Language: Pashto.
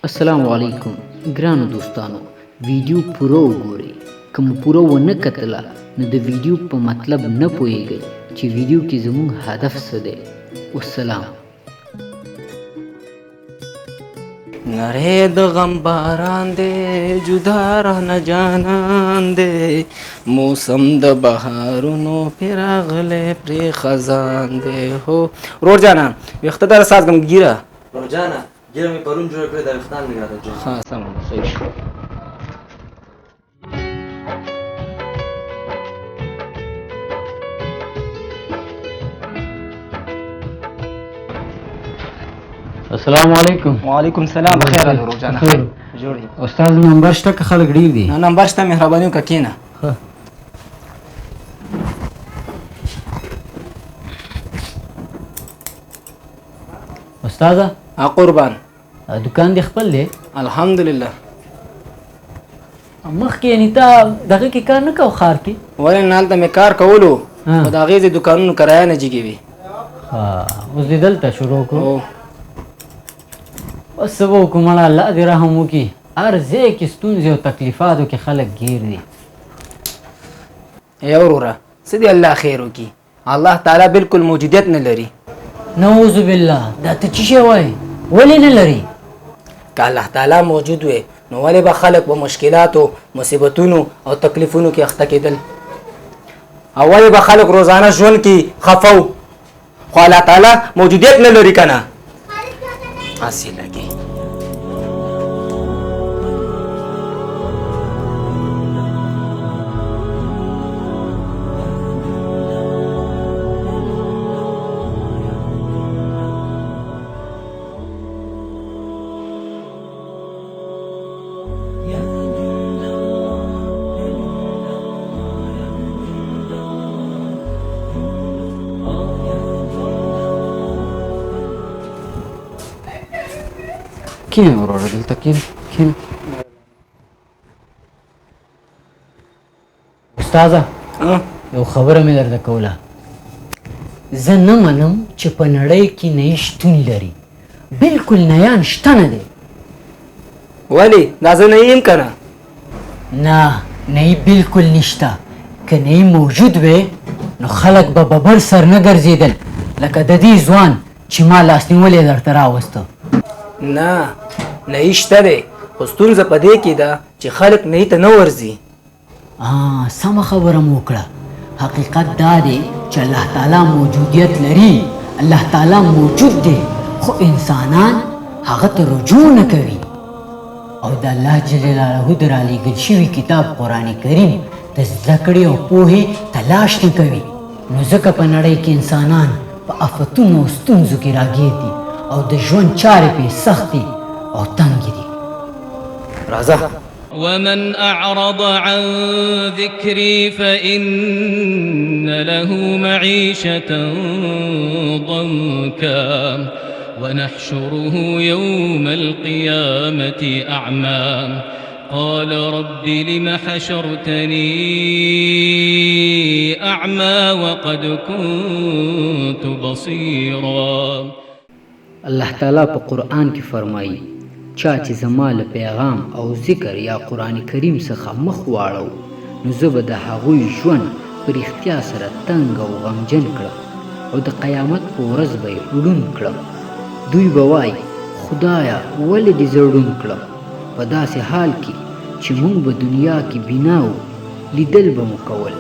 السلام علیکم ګرانو دوستانو ویډیو پوره وګورئ که مو پوره ونه کتله نو د ویډیو په مطلب نه پوهیږئ چې ویډیو کې زموږ هدف څه دی والسلام نری د غم باران دی جدا رانه جانان دی موسم د بهارونو پې راغلی پرې خزان دی هو ورور جانه ویښته داره سازګم ګیره ورور جانه ګیره مې پرون جوړه کړې دا ویښتان مې راته جوړ ها سمه ده صحیح شو السلام علیکم وعلیکم السلام بخیر راغلی ورور جانه خیر جوړ یې استاد نمبر شته که خلک ډېر دي نه نمبر شته مهرباني وکړه کښېنه استاده قربان دکان دې خپل دی الحمدلله مخکې یعنې تا دغه کې کار نه کوو ښار کې ولې نه هلته مې کار کولو خو د هغې ځای دوکانونو کرایه نه جګې وي اوس دې دلته شروع کړو هو بس څه به وکړو مړه الله دې رحم وکړي هر ځای کې ستونزې او تکلیفاتو کې خلک ګیر دي ای وروره څه دې الله خیر وکړي الله تعالی بالکل موجودیت نه لري نعوذ بالله دا ته څه شی وایې ولې نه لري که الله تعالی موجود وي نو ولې به خلک په مشکلاتو مصیبتونو او تکلیفونو کې اخته کېدل او ولې به خلک روزانه ژوند کې خفه خو الله تعالی موجودیت نه لري که نه هسې لګي کښېنه وروره دلته کښېنه استاده یو خبره مې درته کوله زه نه منم چې په نړۍ کې نهیي شتون لري بلکل نیان شته نه دی ولې دا زه نه یم که نه نه نهیي بلکل نشته که نهیي موجود وی نو خلک به ببر سر نه ګرځېدل لکه د دې ځوان چې ما لاسنیولی درته راوسته نه نهي شته دی خو ستونزه په دې کې ده چې خلک نهي ته نه ورځي سمه خبره مو وکړه حقیقت دا دی چې الله تعالی موجودیت لري الله تعالی موجود دی خو انسانان هغه ته رجوع نه کوي او د الله جل جلاله د رالیږل شوي کتاب قرآن کریم د زده کړې او پوهې تلاش نه کوي نو ځکه په نړۍ کې انسانان په افتونو او ستونزو کې راګیر دي او د ژوند چارې پې سختې او تنګې دي راځه ومن أعرض عن ذكري فإن له معيشة ضنكا ونحشره يوم القيامة أعمى قال رب لم حشرتني أعمى وقد كنت بصيرا الله تعالی په قرآن کې فرمایي چا چې زما له پیغام او ذکر یا قرآن کریم څخه مخ واړو نو زه به د هغوی ژوند په رښتیا سره تنګ او غمجن کړم او د قیامت په ورځ به یې ړوند کړم دوی به وایي خدایه ولې دې زه ړوند کړم په داسې حال کې چې موږ به دنیا کې بینا وو لیدل به مو کول